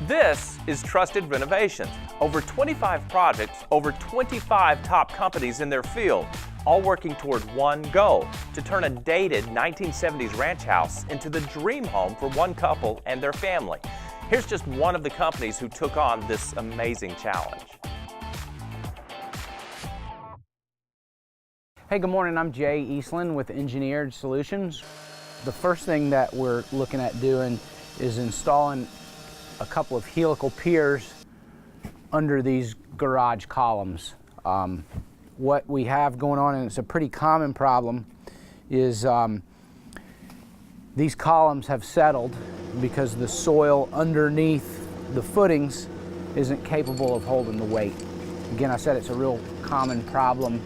This is Trusted Renovations. Over 25 projects, over 25 top companies in their field, all working toward one goal, to turn a dated 1970s ranch house into the dream home for one couple and their family. Here's just one of the companies who took on this amazing challenge. Hey, good morning. I'm Jay Eastland with Engineered Solutions. The first thing that we're looking at doing is installing a couple of helical piers under these garage columns. What we have going on, and it's a pretty common problem, is these columns have settled because the soil underneath the footings isn't capable of holding the weight. Again, I said it's a real common problem.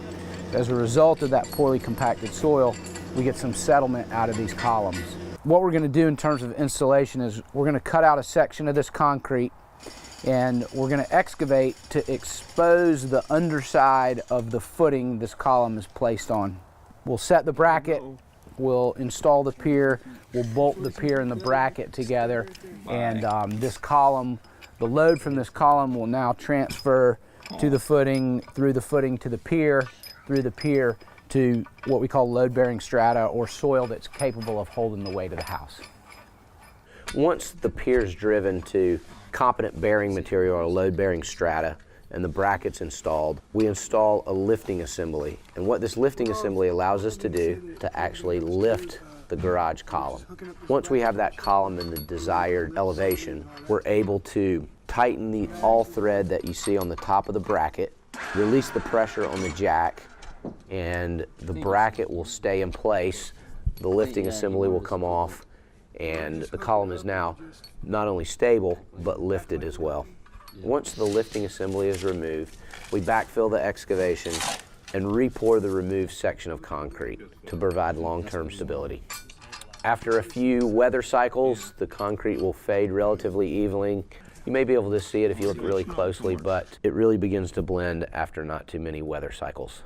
As a result of that poorly compacted soil, we get some settlement out of these columns. What we're going to do in terms of installation is we're going to cut out a section of this concrete and we're going to excavate to expose the underside of the footing this column is placed on. We'll set the bracket, we'll install the pier, we'll bolt the pier and the bracket together, and this column, the load from this column will now transfer to the footing, through the footing to the pier, through the pier to what we call load-bearing strata, or soil that's capable of holding the weight of the house. Once the pier is driven to competent bearing material or load-bearing strata and the brackets installed, we install a lifting assembly. And what this lifting assembly allows us to do to actually lift the garage column. Once we have that column in the desired elevation, we're able to tighten the all thread that you see on the top of the bracket, release the pressure on the jack, and the bracket will stay in place. The lifting assembly will come off, and the column is now not only stable but lifted as well. Once the lifting assembly is removed, we backfill the excavation and re-pour the removed section of concrete to provide long-term stability. After a few weather cycles, the concrete will fade relatively evenly. You may be able to see it if you look really closely, but it really begins to blend after not too many weather cycles.